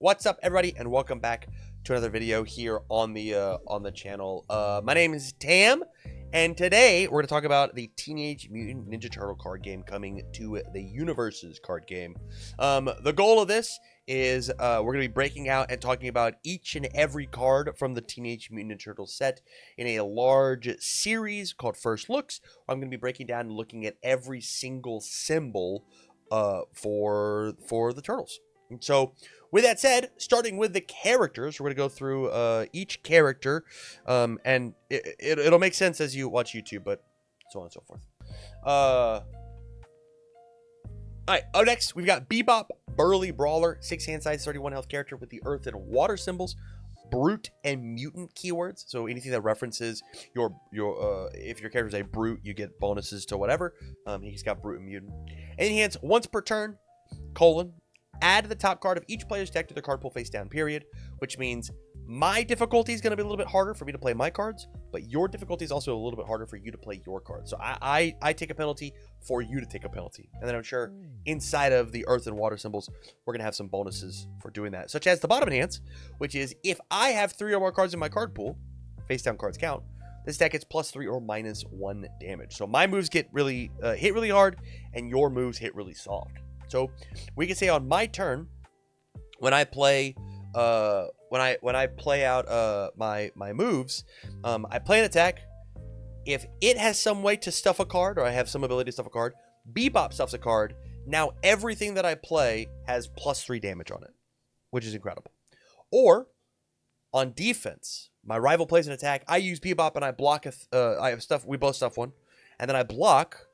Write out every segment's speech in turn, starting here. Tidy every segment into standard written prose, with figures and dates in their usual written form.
What's up, everybody, and welcome back to another video here on the channel. My name is Tam, and today we're going to talk about the Teenage Mutant Ninja Turtle card game coming to the Universes card game. The goal of this is we're going to be breaking out and talking about each and every card from the Teenage Mutant Ninja Turtle set in a large series called First Looks. I'm going to be breaking down and looking at every single symbol for the turtles. And so, with that said, starting with the characters, we're going to go through each character, and it'll make sense as you watch YouTube, but so on and so forth. All right, up next, we've got Bbop, Burly Brawler, 6 hand size, 31 health character with the earth and water symbols, brute and mutant keywords. So anything that references your if your character is a brute, you get bonuses to whatever. He's got brute and mutant. Enhance once per turn, add the top card of each player's deck to their card pool face down, period. Which means my difficulty is going to be a little bit harder for me to play my cards, but your difficulty is also a little bit harder for you to play your cards. So I take a penalty for you to take a penalty. And then I'm sure inside of the earth and water symbols, we're going to have some bonuses for doing that. Such as the bottom enhance, which is if I have 3 or more cards in my card pool, face down cards count, this deck gets +3 or -1 damage. So my moves get really hit really hard, and your moves hit really soft. So we can say on my turn, when I play when I play out my moves, I play an attack. If it has some way to stuff a card, or I have some ability to stuff a card, Bbop stuffs a card. Now everything that I play has +3 damage on it, which is incredible. Or on defense, my rival plays an attack. I use Bbop and I block I have stuff. We both stuff one, and then I block.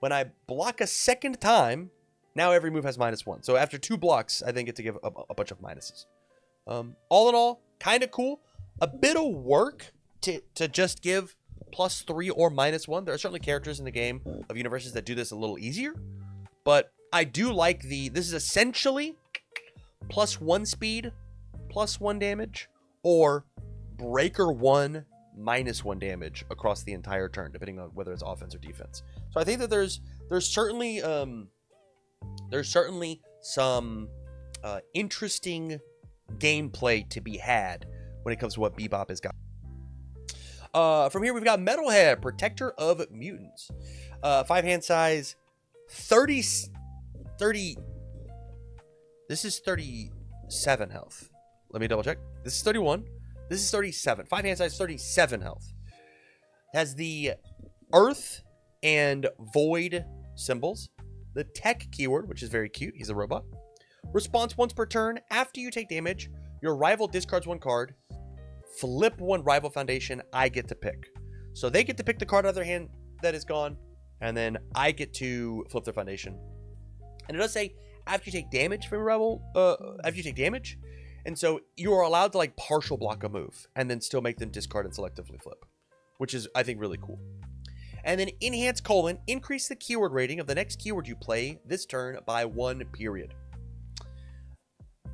When I block a second time, now every move has -1. So after 2 blocks, I then get to give a bunch of minuses. All in all, kind of cool. A bit of work to just give +3 or -1. There are certainly characters in the game of Universes that do this a little easier. But I do like this is essentially +1 speed, +1 damage, or breaker 1, -1 damage across the entire turn, depending on whether it's offense or defense. So I think that there's certainly some interesting gameplay to be had when it comes to what Bbop has got. From here, we've got Metalhead, Protector of Mutants. 5 hand size, 30. This is 37 health. Let me double check. This is 31. This is 37. 5 hand size, 37 health. Has the earth and void symbols. The tech keyword, which is very cute. He's a robot. Response once per turn. After you take damage, your rival discards 1 card. Flip 1 rival foundation. I get to pick. So they get to pick the card out of their hand that is gone, and then I get to flip their foundation. And it does say after you take damage from a rival, after you take damage, and so you are allowed to like partial block a move and then still make them discard and selectively flip, which is I think really cool. And then enhance : increase the keyword rating of the next keyword you play this turn by 1 period.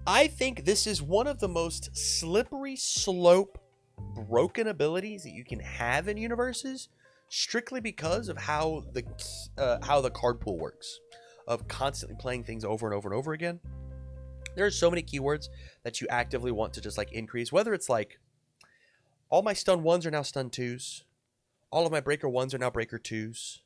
I think this is one of the most slippery slope broken abilities that you can have in Universes, strictly because of how the card pool works, of constantly playing things over and over and over again. There's so many keywords that you actively want to just like increase, whether it's like all my stun 1s are now stun 2s. All of my breaker 1s are now breaker 2s.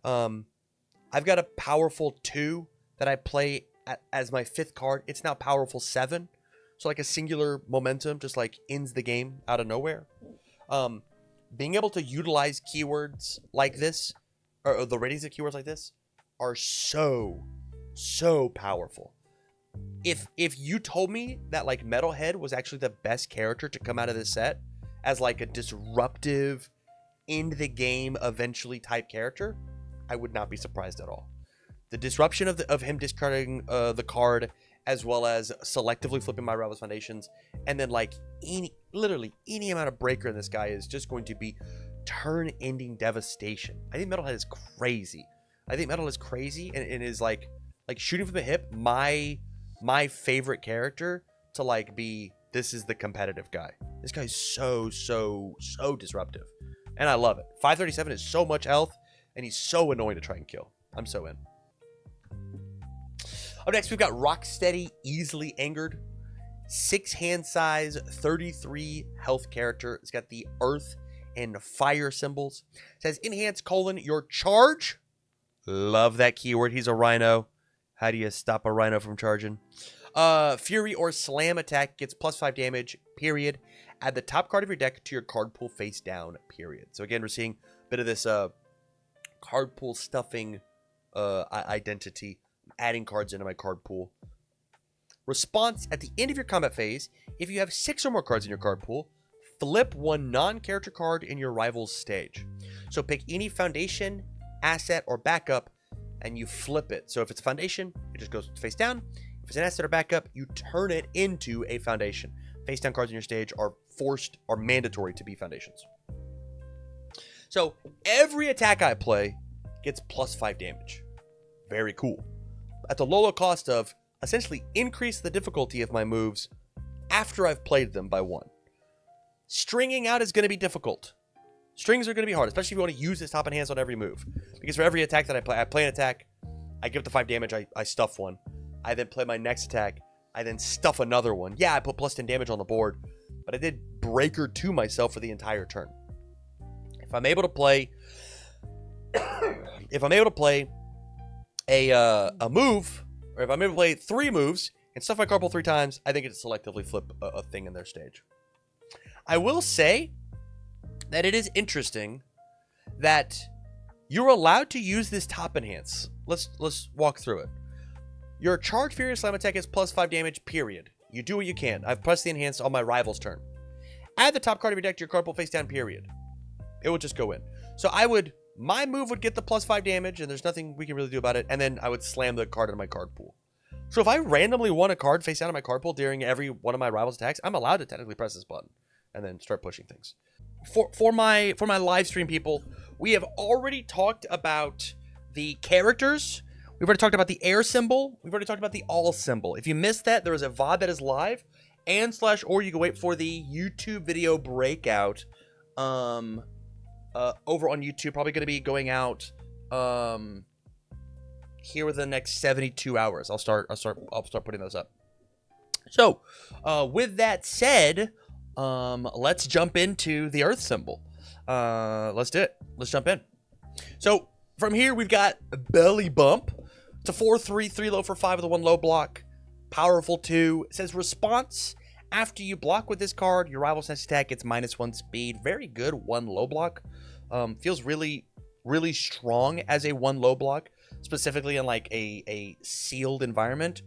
I've got a powerful 2 that I play as my 5th card. It's now powerful 7. So like a singular momentum just like ends the game out of nowhere. Being able to utilize keywords like this, or the ratings of keywords like this, are so powerful. If you told me that like Metalhead was actually the best character to come out of this set as like a disruptive, end the game eventually type character, I would not be surprised at all. The disruption of him discarding the card, as well as selectively flipping my rival's foundations, and then like literally any amount of breaker in this guy is just going to be turn-ending devastation. I think Metalhead is crazy. I think Metalhead is crazy and is like shooting from the hip. My favorite character to like be. This is the competitive guy. This guy's so disruptive. And I love it. 537 is so much health, and he's so annoying to try and kill. I'm so in. Up next, we've got Rocksteady, Easily Angered. 6 hand size, 33 health character. It's got the earth and fire symbols. It says enhance : your charge. Love that keyword. He's a rhino. How do you stop a rhino from charging? Fury or slam attack gets +5 damage, period. Add the top card of your deck to your card pool face down, period. So again, we're seeing a bit of this card pool stuffing identity. I'm adding cards into my card pool. Response: at the end of your combat phase, if you have 6 or more cards in your card pool, flip 1 non-character card in your rival's stage. So pick any foundation, asset, or backup, and you flip it. So if it's foundation, it just goes face down. If it's an asset or backup, you turn it into a foundation. Face down cards in your stage are mandatory to be foundations. So every attack I play gets +5 damage. Very cool. At the low cost of essentially increase the difficulty of my moves after I've played them by 1. Stringing out is going to be difficult. Strings are going to be hard, especially if you want to use this top enhance on every move. Because for every attack that I play an attack, I give it the 5 damage, I stuff one. I then play my next attack, I then stuff another one. Yeah, I put +10 damage on the board, but I did breaker 2 myself for the entire turn. If I'm able to play a move, or if I'm able to play 3 moves and stuff my card pool 3 times, I think it's selectively flip a thing in their stage. I will say that it is interesting that you're allowed to use this top enhance. Let's walk through it. Your charge, fury, slam attack is +5 damage, period. You do what you can. I've pressed the enhance on my rival's turn. Add the top card of your deck to your card pool face down, period. It would just go in. So my move would get the +5 damage, and there's nothing we can really do about it, and then I would slam the card into my card pool. So if I randomly want a card face down in my card pool during every one of my rival's attacks, I'm allowed to technically press this button and then start pushing things. For my live stream people, we have already talked about the characters. We've already talked about the air symbol. We've already talked about the all symbol. If you missed that, there is a VOD that is live or you can wait for the YouTube video breakout over on YouTube. Probably going to be going out here within the next 72 hours. I'll start putting those up. So, with that said, let's jump into the earth symbol. Let's do it. Let's jump in. So, from here, we've got Belly Bump. It's a 4/3, 3 low for 5 with a 1 low block. Powerful 2. It says response. After you block with this card, your rival's next attack gets -1 speed. Very good 1 low block. Feels really, really strong as a 1 low block, specifically in like a sealed environment.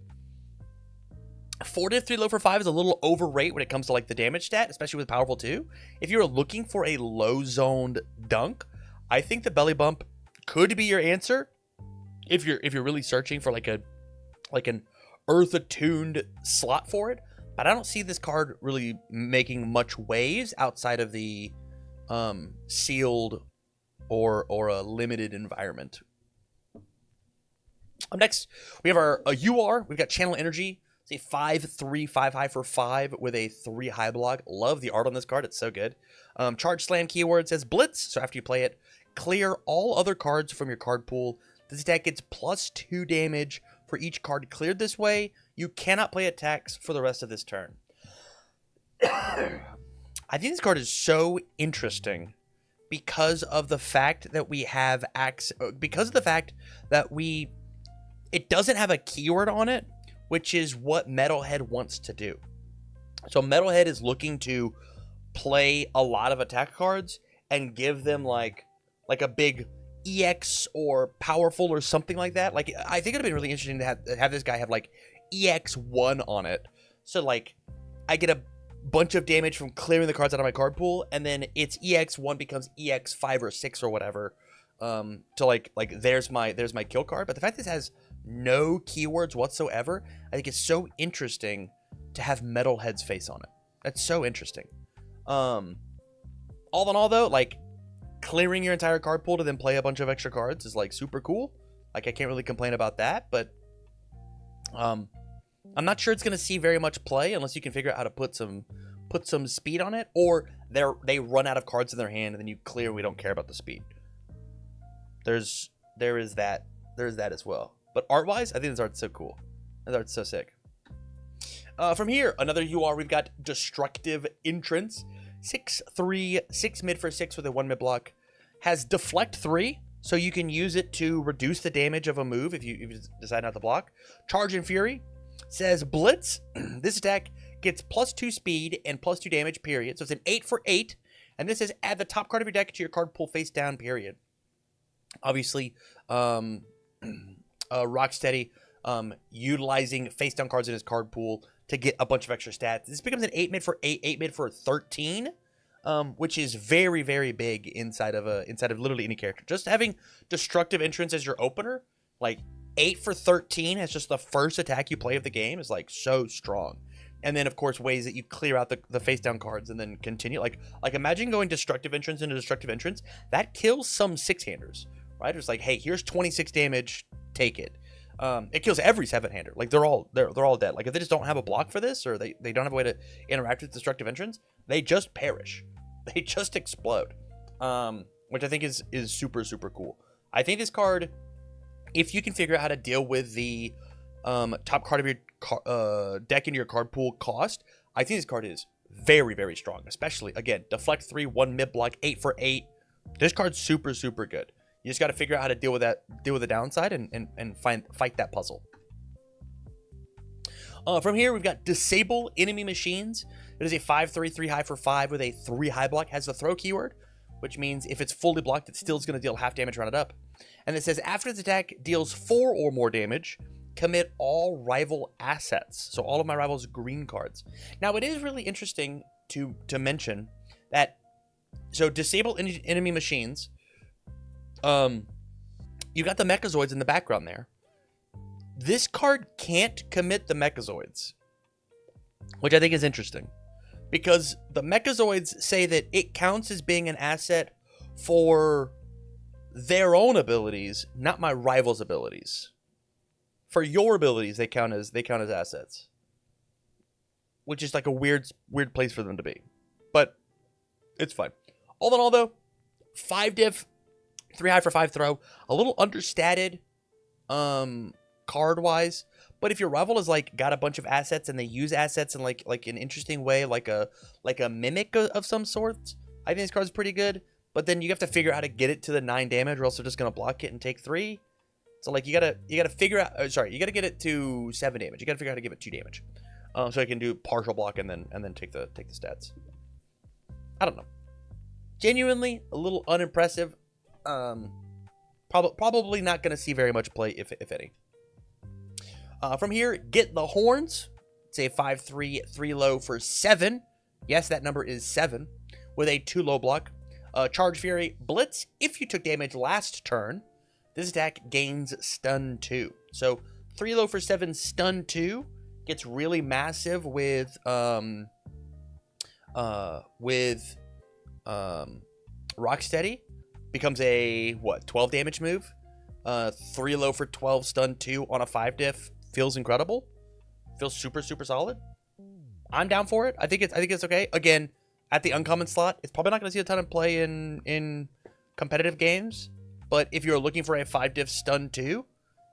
4/3 low for 5 is a little overrate when it comes to like the damage stat, especially with powerful 2. If you're looking for a low zoned dunk, I think the Belly Bump could be your answer. If you're really searching for like an earth attuned slot for it, but I don't see this card really making much waves outside of the sealed or a limited environment. Up next, we have our UR. We've got Channel Energy. It's a 5/3, 5 high for 5 with a 3 high block. Love the art on this card. It's so good. Charge Slam keyword says Blitz. So after you play it, clear all other cards from your card pool. This attack gets +2 damage for each card cleared this way. You cannot play attacks for the rest of this turn. I think this card is so interesting because of the fact that we have it doesn't have a keyword on it, which is what Metalhead wants to do. So Metalhead is looking to play a lot of attack cards and give them like a big EX or powerful or something like that. Like, I think it'd be really interesting to have this guy have like EX1 on it. So like I get a bunch of damage from clearing the cards out of my card pool, and then its EX1 becomes EX5 or 6 or whatever. To like there's my kill card. But the fact this has no keywords whatsoever, I think it's so interesting to have Metalhead's face on it. That's so interesting. All in all though, like clearing your entire card pool to then play a bunch of extra cards is like super cool. Like I can't really complain about that, but I'm not sure it's gonna see very much play unless you can figure out how to put some speed on it, or they run out of cards in their hand and then you clear. We don't care about the speed. There is that as well. But art wise, I think this art's so cool. This art's so sick. From here, another UR, we've got Destructive Entrance. 6/3, 6 mid for 6 with a 1 mid block. Has Deflect 3, so you can use it to reduce the damage of a move if you decide not to block. Charge and Fury. Says Blitz. This attack gets +2 speed and +2 damage, period. So it's an 8 for 8. And this says add the top card of your deck to your card pool face down, period. Obviously, Rocksteady utilizing face down cards in his card pool to get a bunch of extra stats. This becomes an 8 mid for 8, 8 mid for 13, which is very, very big inside of literally any character. Just having Destructive Entrance as your opener, like 8 for 13 as just the first attack you play of the game is like so strong. And then, of course, ways that you clear out the face-down cards and then continue. Like imagine going Destructive Entrance into Destructive Entrance. That kills some 6-handers, right? It's like, hey, here's 26 damage, take it. It kills every 7-hander. Like, they're all dead. Like, if they just don't have a block for this, or they don't have a way to interact with Destructive Entrance, they just perish. They just explode. Which I think is super, super cool. I think this card, if you can figure out how to deal with the top card of your deck into your card pool cost, I think this card is very, very strong. Especially, again, Deflect 3, 1 mid block, 8 for 8. This card's super, super good. You just got to figure out how to deal with the downside and fight that puzzle. From here, we've got Disable Enemy Machines. It is a 5/3, 3 high for 5 with a 3 high block. Has the throw keyword, which means if it's fully blocked, it still is going to deal half damage rounded up. And it says after its attack deals 4 or more damage, commit all rival assets. So all of my rivals' green cards. Now, it is really interesting to mention that, so Disable Enemy Machines, you got the Mechazoids in the background there. This card can't commit the Mechazoids, which I think is interesting, because the Mechazoids say that it counts as being an asset for their own abilities, not my rival's abilities. For your abilities, they count as assets, which is like a weird place for them to be, but it's fine. All in all, though, 5 diff, 3 high for 5 throw, a little understated, card wise. But if your rival is like got a bunch of assets and they use assets in like an interesting way, like a mimic of some sort, I think this card's pretty good. But then you have to figure out how to get it to the 9 damage, or else they're just gonna block it and take 3. So like you gotta figure out. You gotta get it to 7 damage. You gotta figure out how to give it 2 damage, so I can do partial block and then take the stats. I don't know. Genuinely a little unimpressive. Probably not gonna see very much play if any. From here, Get the Horns. It's a 5/3, 3 low for 7. Yes, that number is 7 with a 2 low block. Charge Fury, Blitz. If you took damage last turn, this attack gains stun 2. So 3 low for 7, stun 2 gets really massive with Rocksteady. Becomes a 12 damage move. 3 low for 12, stun 2 on a 5 diff. Feels incredible. Feels super, super solid. I'm down for it. I think it's okay. Again, at the uncommon slot, it's probably not going to see a ton of play in competitive games. But if you're looking for a 5 diff stun 2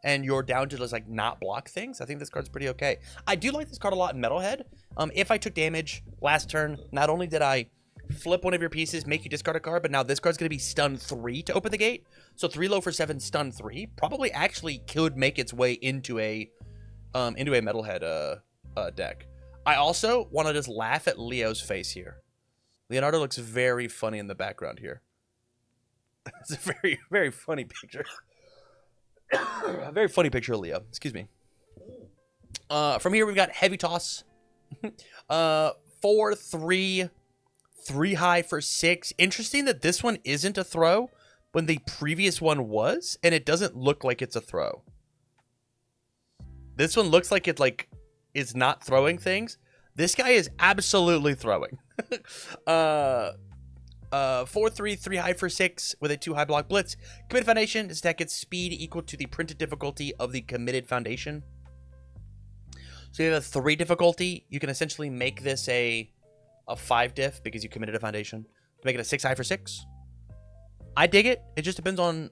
and you're down to just like not block things, I think this card's pretty okay. I do like this card a lot in Metalhead. If I took damage last turn, not only did I flip one of your pieces, make you discard a card, but now this card's going to be stun 3 to open the gate. So 3 low for 7, stun 3 probably actually could make its way into a Metalhead deck. I also want to just laugh at Leo's face here. Leonardo looks very funny in the background here. It's a very, very funny picture. A very funny picture of Leo. Excuse me. From here, we've got Heavy Toss. 4/3, 3 high for 6. Interesting that this one isn't a throw when the previous one was, and it doesn't look like it's a throw. This one looks like it is not throwing things. This guy is absolutely throwing. 4/3, 3 high for 6 with a 2 high block blitz. Committed Foundation. This attack gets speed equal to the printed difficulty of the Committed Foundation. So you have a 3 difficulty. You can essentially make this a 5 diff because you committed a foundation to make it a 6 high for 6. I dig it. It just depends on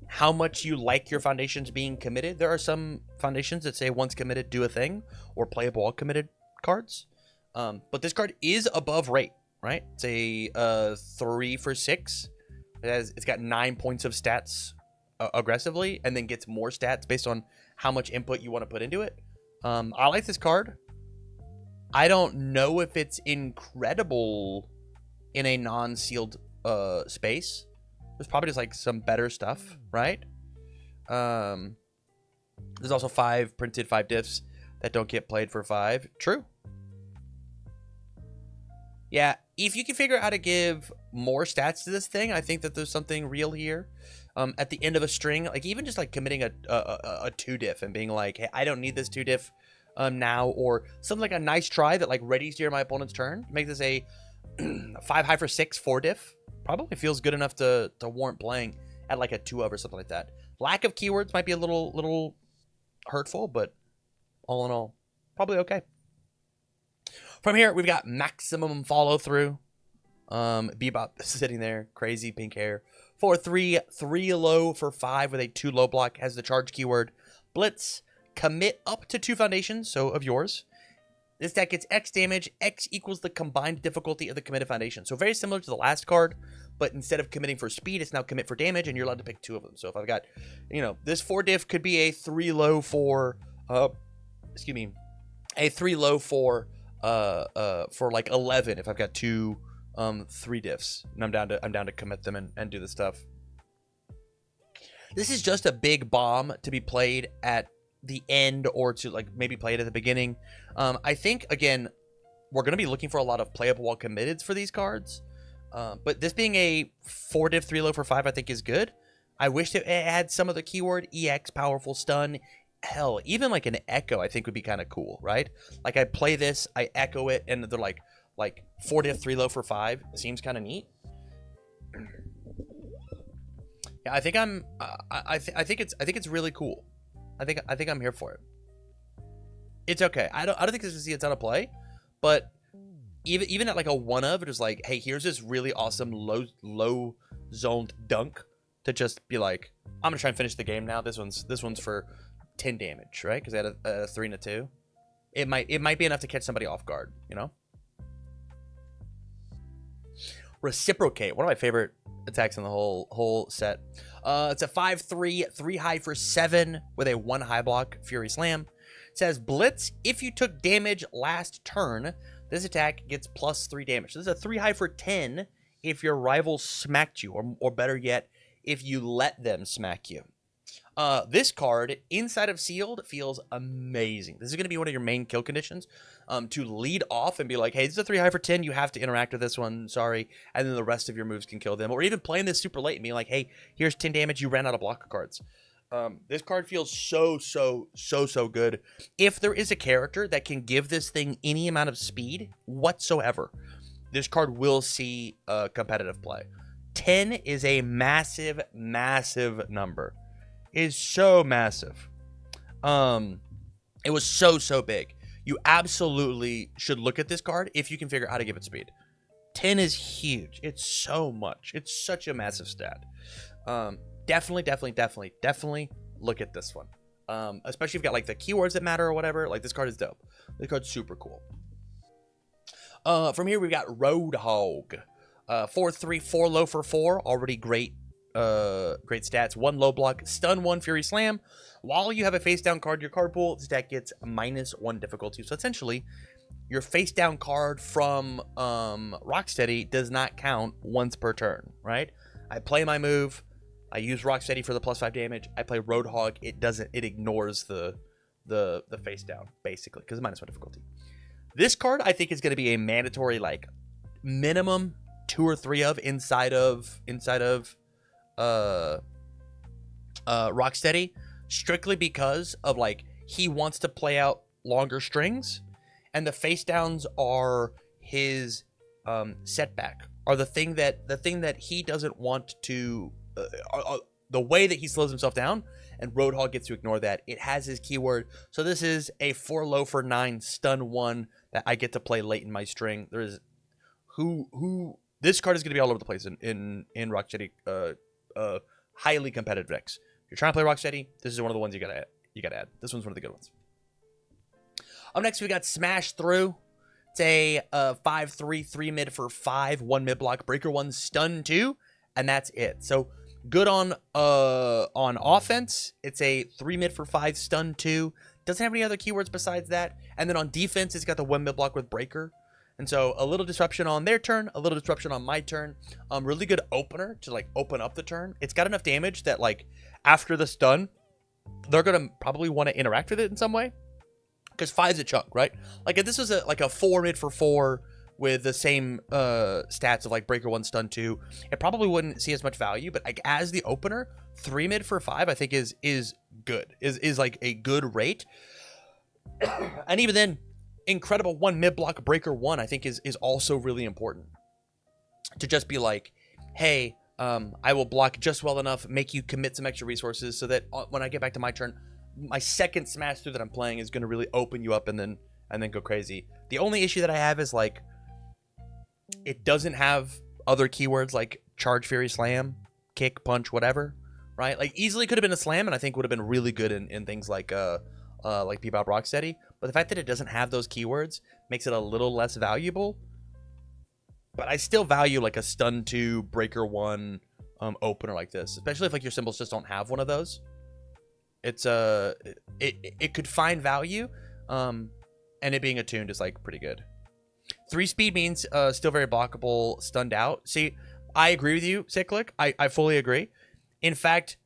how much you like your foundations being committed. There are some foundations that say once committed, do a thing, or play up all committed cards. But this card is above rate, right? It's a 3 for 6. It's got 9 points of stats aggressively, and then gets more stats based on how much input you want to put into it. I like this card. I don't know if it's incredible in a non-sealed space. There's probably just like some better stuff, right? There's also 5 printed 5 diffs that don't get played for 5. True. Yeah, if you can figure out how to give more stats to this thing, I think that there's something real here. At the end of a string, like even just like committing a 2 diff and being like, hey, I don't need this 2 diff now, or something like a nice try that like readies during my opponent's turn. Make this a 5 high for 6 4 diff. Probably feels good enough to warrant playing at like a 2 of or something like that. Lack of keywords might be a little hurtful, but all in all, probably okay. From here, we've got maximum follow through. Bbop sitting there, crazy pink hair. 4/3, 3 low for 5 with a 2 low block, has the charge keyword. Blitz, commit up to 2 foundations, so of yours. This deck gets X damage. X equals the combined difficulty of the committed foundation. So very similar to the last card, but instead of committing for speed, it's now commit for damage, and you're allowed to pick 2 of them. So if I've got, this 4 diff could be a 3 low for, a 3 low for like 11 if I've got 2 3 diffs, and I'm down to commit them and do the stuff. This is just a big bomb to be played at the end, or to like maybe play it at the beginning. I think again we're going to be looking for a lot of playable while committed for these cards, but this being a 4 diff 3 low for 5 I think is good. I wish it had some of the keyword EX, powerful stun. Hell, even like an echo I think would be kind of cool, right? Like I play this, I echo it, and they're like 4 diff 3 low for 5 seems kind of neat. Yeah, I think I think it's really cool. I think I'm here for it. It's okay. I don't think this is a ton of play, but even at like a 1 of, it was like, hey, here's this really awesome low zoned dunk to just be like, I'm gonna try and finish the game now. This one's for 10 damage, right? Because I had a 3 and a 2. It might be enough to catch somebody off guard, Reciprocate, one of my favorite attacks in the whole set. It's a 5/3, 3 high for 7 with a 1 high block, Fury Slam. It says Blitz, if you took damage last turn, this attack gets +3 damage. So this is a 3 high for 10 if your rival smacked you, or better yet, if you let them smack you. This card, inside of sealed, feels amazing. This is going to be one of your main kill conditions, to lead off and be like, hey, this is a 3 high for 10. You have to interact with this one. Sorry. And then the rest of your moves can kill them. Or even playing this super late and being like, hey, here's 10 damage. You ran out of blocker cards. This card feels so good. If there is a character that can give this thing any amount of speed whatsoever, this card will see competitive play. 10 is a massive number. Is so massive. It was so big. You absolutely should look at this card if you can figure out how to give it speed. 10 is huge. It's so much. It's such a massive stat. Definitely look at this one. Especially if you've got like the keywords that matter or whatever. Like, this card is dope. This card's super cool. From here we've got Roadhog. 4/3, 4 low for 4. Already great stats. 1 low block, stun 1, Fury Slam. While you have a face down card in your card pool, this deck gets -1 difficulty. So essentially, your face down card from Rocksteady does not count once per turn, right? I play my move, I use Rocksteady for the +5 damage. I play Roadhog, it ignores the face down basically because of -1 difficulty. This card I think is going to be a mandatory like minimum 2 or 3 of inside of Rocksteady, strictly because of like he wants to play out longer strings, and the face downs are his setback, are the thing that he doesn't want to the way that he slows himself down, and Roadhog gets to ignore that. It has his keyword, so this is a 4 low for 9 stun 1 that I get to play late in my string. There's this card is going to be all over the place in Rocksteady highly competitive decks. If you're trying to play Rocksteady, this is one of the ones you gotta add. This one's one of the good ones. Up next, we got Smash Through. It's a 5/3, 3 mid for 5, 1 mid block, breaker 1, stun 2, and that's it. So good on offense. It's a 3 mid for 5, stun 2. Doesn't have any other keywords besides that. And then on defense, it's got the 1 mid block with breaker. And so a little disruption on their turn, a little disruption on my turn. Really good opener to like open up the turn. It's got enough damage that like after the stun, they're gonna probably want to interact with it in some way. Because 5's a chunk, right? Like if this was a 4 mid for 4 with the same stats of like breaker 1, stun 2, it probably wouldn't see as much value. But like as the opener, 3 mid for 5, I think is good. Is like a good rate. And even then, incredible 1 mid block breaker 1, I think is also really important. To just be like, hey, I will block just well enough, make you commit some extra resources so that when I get back to my turn, my second Smash Through that I'm playing is going to really open you up and then go crazy. The only issue that I have is like it doesn't have other keywords like charge, fury, slam, kick, punch, whatever, right? Like easily could have been a slam and I think would have been really good in things like Bbop, Rocksteady. But the fact that it doesn't have those keywords makes it a little less valuable. But I still value like a stun 2, breaker 1 opener like this, especially if like your symbols just don't have one of those. It's it could find value, and it being attuned is like pretty good. 3 speed means still very blockable, stunned out. See, I agree with you, Cyclic. I fully agree. In fact,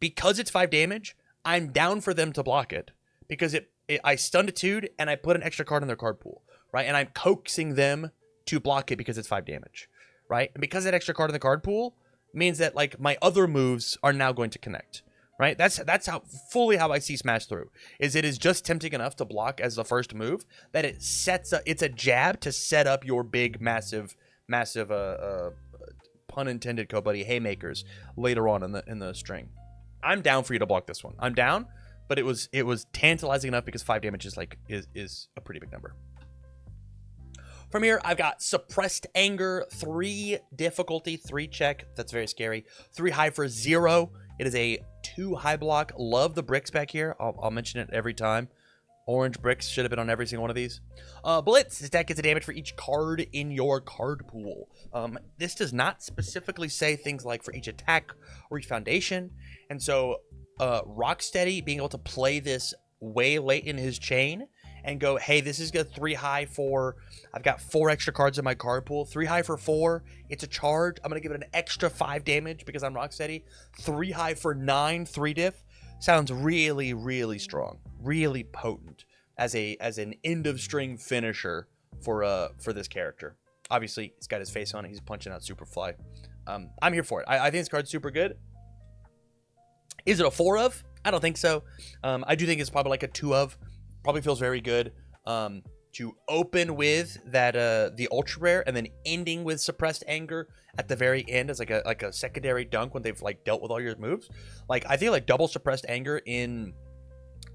because it's 5 damage, I'm down for them to block it because I stunned attuned and I put an extra card in their card pool, right? And I'm coaxing them to block it because it's 5 damage, right? And because that extra card in the card pool means that like my other moves are now going to connect. Right, that's how fully how I see Smash Through. Is it is just tempting enough to block as the first move that it sets up. It's a jab to set up your big, massive, pun intended, co-buddy haymakers later on in the string. I'm down for you to block this one. I'm down, but it was tantalizing enough because 5 damage is like is a pretty big number. From here, I've got Suppressed Anger, 3 difficulty, 3 check. That's very scary. 3 high for 0. It is a 2 high block. Love the bricks back here. I'll mention it every time. Orange bricks should have been on every single one of these. Blitz. This deck gets a damage for each card in your card pool. This does not specifically say things like for each attack or each foundation. And so Rocksteady being able to play this way late in his chain and go, hey, this is good 3 high for, I've got 4 extra cards in my card pool. 3 high for 4, it's a charge. I'm going to give it an extra 5 damage because I'm Rocksteady. 3 high for 9, 3 diff. Sounds really, really strong. Really potent as an end of string finisher for this character. Obviously, he's got his face on it. He's punching out Superfly. I'm here for it. I think this card's super good. Is it a 4 of? I don't think so. I do think it's probably like a 2 of. Probably feels very good to open with that the ultra rare and then ending with Suppressed Anger at the very end as like a secondary dunk when they've like dealt with all your moves. Like I feel like double Suppressed Anger in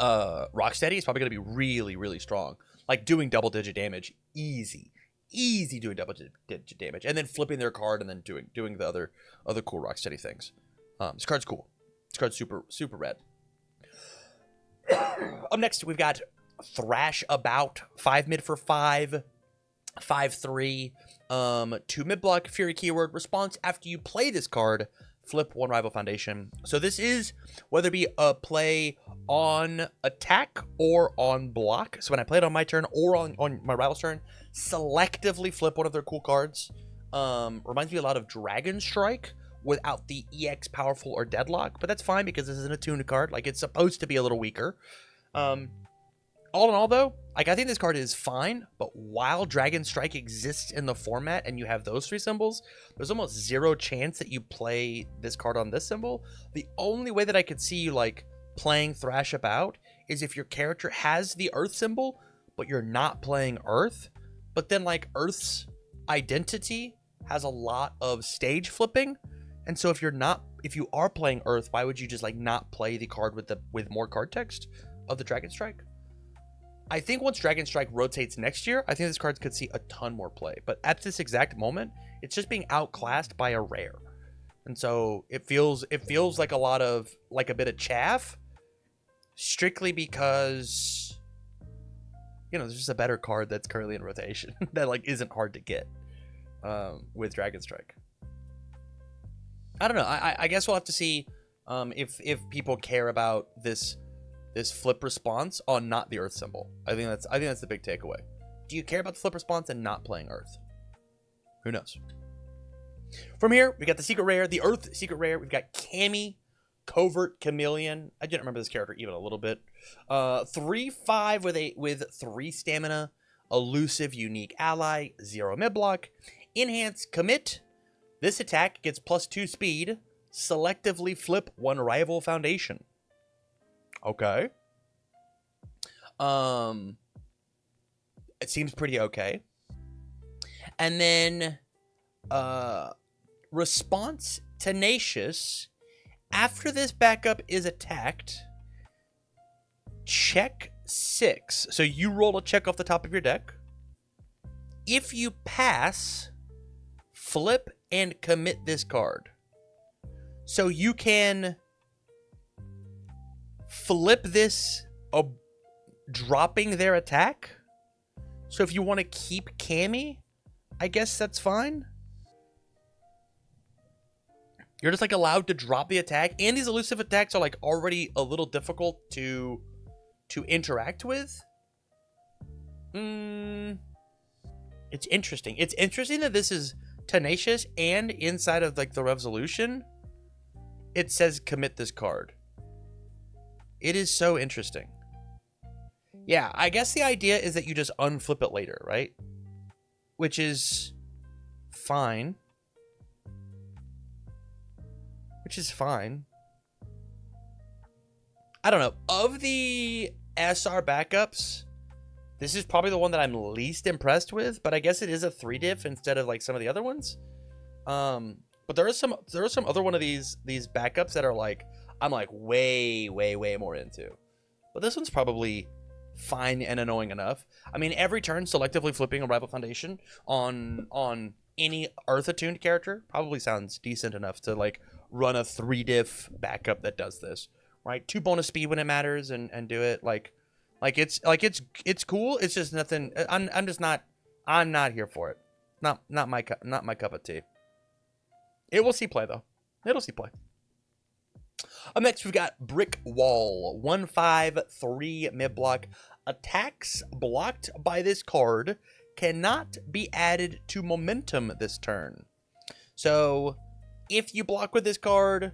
Rocksteady is probably gonna be really, really strong. Like doing double digit damage, easy doing double digit damage, and then flipping their card and then doing the other cool Rocksteady things. This card's cool. This card's super rad. Up next, we've got Thrash About, 5 mid for 5, 5/3, 2 mid block, Fury keyword, response after you play this card, flip 1 rival foundation. So this is whether it be a play on attack or on block. So when I play it on my turn or on my rival's turn, selectively flip one of their cool cards. Reminds me a lot of Dragon Strike without the EX powerful or deadlock, but that's fine because this is an attuned card. Like it's supposed to be a little weaker. All in all, though, like I think this card is fine, but while Dragon Strike exists in the format and you have those 3 symbols, there's almost 0 chance that you play this card on this symbol. The only way that I could see you like playing Thrash About is if your character has the Earth symbol, but you're not playing Earth, but then like Earth's identity has a lot of stage flipping, and so if you are playing Earth, why would you just like not play the card with more card text of the Dragon Strike? I think once Dragon Strike rotates next year, I think this card could see a ton more play. But at this exact moment, it's just being outclassed by a rare. And so it feels like a bit of chaff, strictly because, you know, there's just a better card that's currently in rotation that like isn't hard to get with Dragon Strike. I don't know. I guess we'll have to see if people care about this flip response on not the Earth symbol. I think that's the big takeaway. Do you care about the flip response and not playing Earth? Who knows? From here, we got the secret rare, the Earth secret rare. We've got Cammy, Covert Chameleon. I didn't remember this character even a little bit. 3/5 with 3 stamina, elusive, unique ally, 0 mid block, enhance, commit. This attack gets +2 speed. Selectively flip 1 rival foundation. Okay. It seems pretty okay. And then response tenacious. After this backup is attacked, check 6. So you roll a check off the top of your deck. If you pass, flip and commit this card. So you can flip this, dropping their attack. So if you want to keep Cammy, I guess that's fine. You're just like allowed to drop the attack, and these elusive attacks are like already a little difficult to interact with. It's interesting. It's interesting that this is tenacious, and inside of like the resolution, it says commit this card. It is so interesting. Yeah, I guess the idea is that you just unflip it later, right? Which is fine. I don't know. Of the SR backups, this is probably the one that I'm least impressed with, but I guess it is a 3-diff instead of like some of the other ones. But there are some other one of these backups that are like, I'm like way more into. But this one's probably fine and annoying enough. I mean, every turn selectively flipping a rival foundation on any Earth attuned character probably sounds decent enough to like run a 3-diff backup that does this, right? 2 bonus speed when it matters and do it like it's cool. It's just nothing. I'm not here for it. Not my cup of tea. It will see play though. It'll see play. Up next, we've got Brick Wall. 1/5/3 mid block. Attacks blocked by this card cannot be added to momentum this turn. So if you block with this card,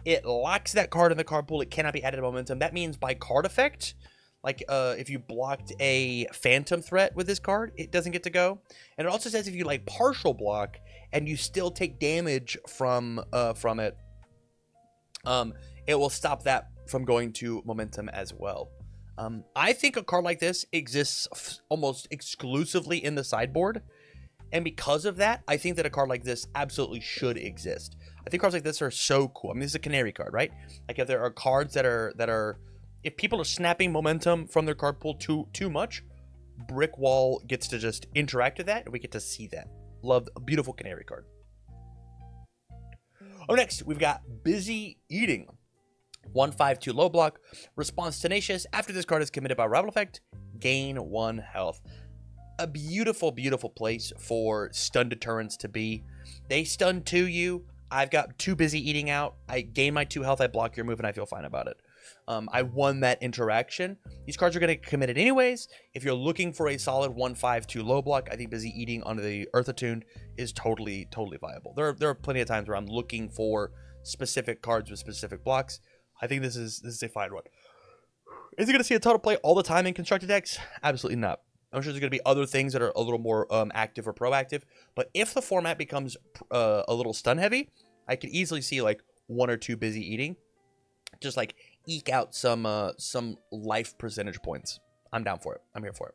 it locks that card in the card pool. It cannot be added to momentum. That means by card effect, like if you blocked a phantom threat with this card, it doesn't get to go. And it also says if you like partial block and you still take damage from it, it will stop that from going to momentum as well. I think a card like this exists almost exclusively in the sideboard, and because of that, I think that a card like this absolutely should exist. I think cards like this are so cool. I mean, this is a canary card, right? Like if there are cards that are if people are snapping momentum from their card pool too much, Brick Wall gets to just interact with that, and we get to see that. Love a beautiful canary card. Oh, next, we've got Busy Eating. 1/5/2 low block. Response tenacious. After this card is committed by rival effect, gain 1 health. A beautiful, beautiful place for stun deterrents to be. They stun to you. I've got 2 Busy Eating out. I gain my 2 health. I block your move, and I feel fine about it. I won that interaction. These cards are going to get committed anyways. If you're looking for a solid 1/5/2 low block, I think Busy Eating onto the Earth Attuned is totally viable. There are plenty of times where I'm looking for specific cards with specific blocks. I think this is a fine one. Is it going to see a ton of play all the time in constructed decks? Absolutely not. I'm sure there's going to be other things that are a little more active or proactive. But if the format becomes a little stun heavy, I could easily see like 1 or 2 Busy Eating. Just like eke out some life percentage points. I'm down for it. I'm here for it.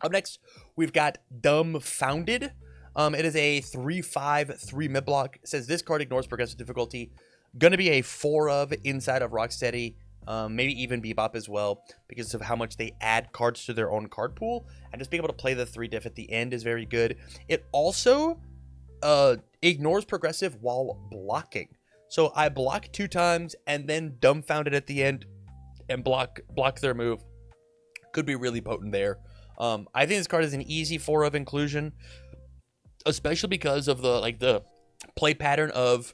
Up next, we've got Dumbfounded. It is a 3/5/3 mid block. It says this card ignores progressive difficulty. Gonna be a 4 of inside of Rocksteady. Maybe even Bbop as well, because of how much they add cards to their own card pool. And just being able to play the 3-diff at the end is very good. It also ignores progressive while blocking. So I block 2 times and then dumbfounded at the end and block their move. Could be really potent there. I think this card is an easy 4 of inclusion, especially because of the play pattern of,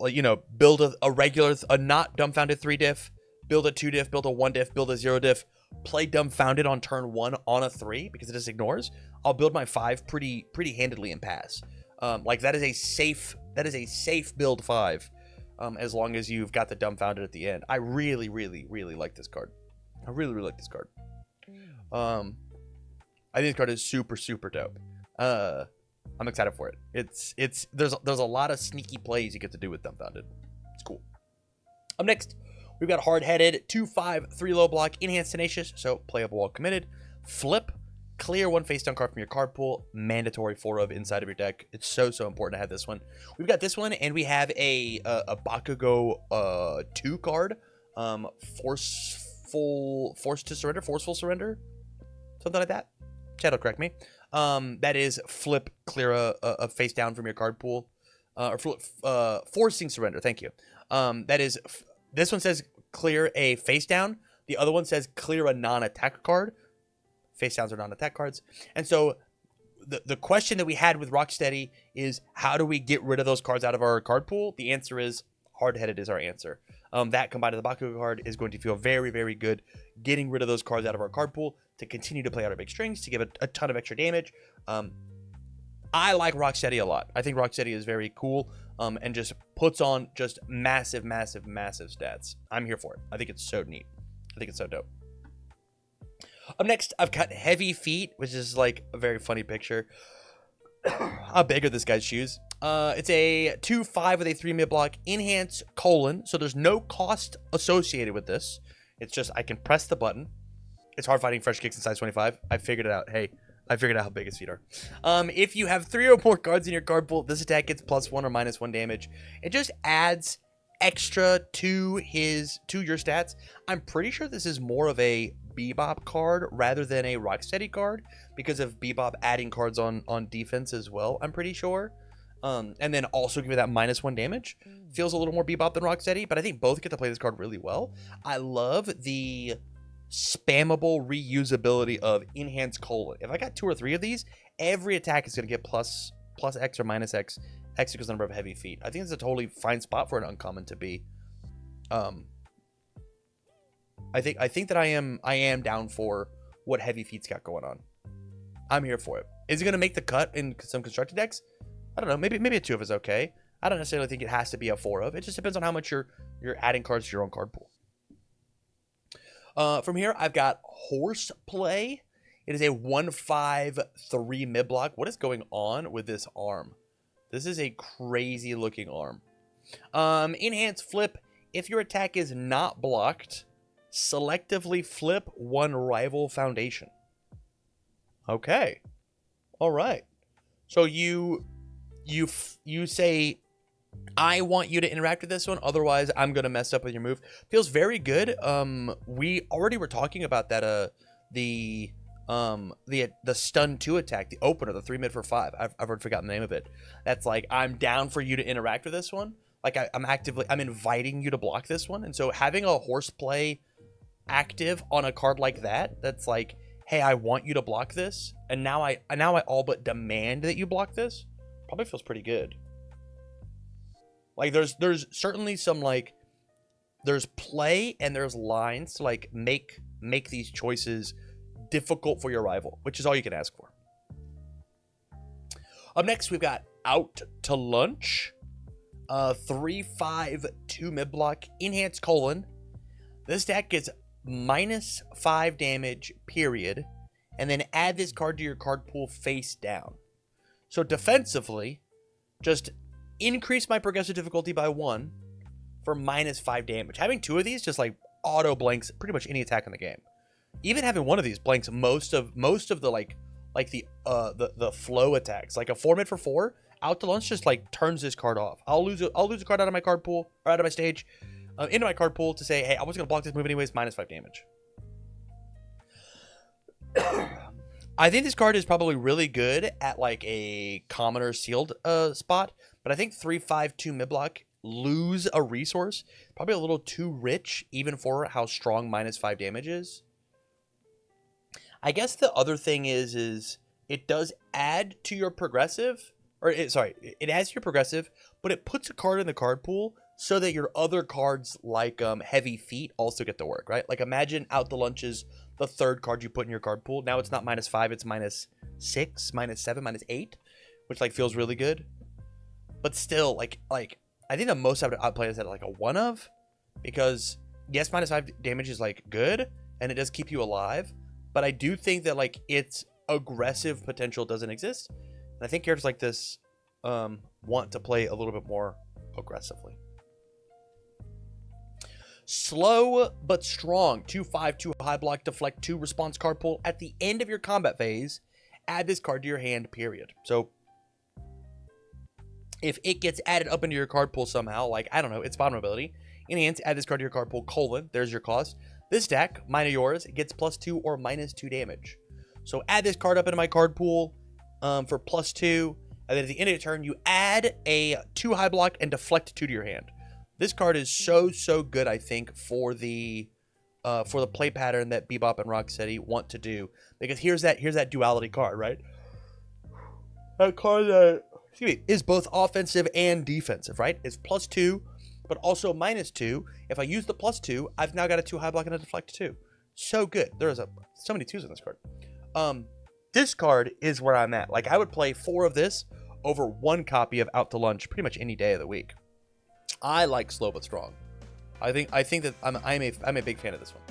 you know, build a regular, a not dumbfounded 3 diff, build a 2 diff, build a 1 diff, build a 0 diff, play dumbfounded on turn 1 on a 3 because it just ignores. I'll build my 5 pretty handedly and pass. Like that is a safe build 5, as long as you've got the dumbfounded at the end. I really like this card. I really like this card. I think this card is super dope. I'm excited for it. There's a lot of sneaky plays you get to do with dumbfounded. It's cool. Up next, we've got hardheaded, 2/5, 3 low block, enhanced tenacious, so playable while committed. Flip, clear 1 face down card from your card pool, mandatory 4 of inside of your deck. It's so important to have this one. We've got this one, and we have a Bakugo 2 card, forceful surrender, something like that. Chad will correct me. That is flip, clear a face down from your card pool, or flip, forcing surrender. Thank you. That is, this one says clear a face down. The other one says clear a non-attack card. Face downs are non-attack cards. And so the question that we had with Rocksteady is, how do we get rid of those cards out of our card pool? The answer is hardheaded is our answer. That combined with the Bakugo card is going to feel very good getting rid of those cards out of our card pool to continue to play out our big strings, to give a ton of extra damage. I like Rocksteady a lot. I think Rocksteady is very cool, and just puts on just massive stats. I'm here for it. I think it's so neat. I think it's so dope. Up next, I've got Heavy Feet, which is like a very funny picture. How big are this guy's shoes? It's a 2/5 with a 3 mid block, enhance : so there's no cost associated with this. It's just I can press the button. It's hard fighting fresh kicks in size 25. I figured it out. Hey, I figured out how big his feet are. If you have 3 or more cards in your card pool, this attack gets +1 or -1 damage. It just adds extra to your stats. I'm pretty sure this is more of a Bbop card rather than a Rocksteady card, because of Bbop adding cards on defense as well, I'm pretty sure. And then also give it that -1 damage. Feels a little more Bbop than Rocksteady, but I think both get to play this card really well. I love the spammable reusability of enhance : if I got 2 or 3 of these, every attack is going to get plus X or -X. X equals the number of heavy feet. I think it's a totally fine spot for an uncommon to be. I think that I am down for what Heavy Feet's got going on. I'm here for it. Is it going to make the cut in some constructed decks? I don't know. Maybe a 2 of is okay. I don't necessarily think it has to be a 4 of. It just depends on how much you're adding cards to your own card pool. From here, I've got Horseplay. It is a 1/5 3 mid block. What is going on with this arm? This is a crazy looking arm. Enhance flip. If your attack is not blocked, selectively flip 1 rival foundation. Okay. All right. So you say, I want you to interact with this one, otherwise I'm gonna mess up with your move. Feels very good. We already were talking about that. The stun 2 attack, the opener, the 3 mid for 5. I've already forgotten the name of it. That's like, I'm down for you to interact with this one. Like I'm inviting you to block this one. And so having a Horseplay active on a card like that, that's like, hey, I want you to block this, and now I all but demand that you block this, probably feels pretty good. Like there's certainly some, like, there's play and there's lines to like make these choices difficult for your rival, which is all you can ask for. Up next, we've got Out to Lunch. 3/5 2 mid block, enhance : this deck gets -5 damage, period, and then add this card to your card pool face down. So defensively, just increase my progressive difficulty by 1 for -5 damage. Having 2 of these just like auto blanks pretty much any attack in the game. Even having 1 of these blanks most of the like the flow attacks. Like a 4 mid for 4, Out to Lunch just like turns this card off. I'll lose a card out of my card pool, or out of my stage, into my card pool to say, hey, I was gonna block this move anyways, -5 damage. I think this card is probably really good at like a commoner sealed spot, but I think 3/5/2 mid-block lose a resource. Probably a little too rich, even for how strong -5 damage is. I guess the other thing is it does add to your progressive, or it adds to your progressive, but it puts a card in the card pool so that your other cards like Heavy Feet also get to work, right? Like imagine Out the Lunch is the third card you put in your card pool. Now it's not -5, it's -6, -7, -8, which like feels really good. But still, like I think the most I would outplay is at like a 1 of, because yes, -5 damage is like good and it does keep you alive, but I do think that like its aggressive potential doesn't exist. And I think characters like this want to play a little bit more aggressively. Slow but strong. 2/5, 2 high block, deflect 2 response card pool. At the end of your combat phase, add this card to your hand, period. So if it gets added up into your card pool somehow, like, I don't know, it's bottom ability. Enhance, add this card to your card pool, colon, there's your cost. This deck, mine or yours, gets +2 or -2 damage. So add this card up into my card pool for +2, and then at the end of the turn, you add a 2 high block and deflect 2 to your hand. This card is so good, I think, for the play pattern that Bbop and Rocksteady want to do. Because here's that duality card, right? That card that is both offensive and defensive, right? It's +2, but also -2. If I use the +2, I've now got a 2 high block and a deflect 2. So good. There's so many 2s in this card. This card is where I'm at. Like, I would play 4 of this over 1 copy of Out to Lunch pretty much any day of the week. I like slow but strong. I think that I'm a big fan of this one.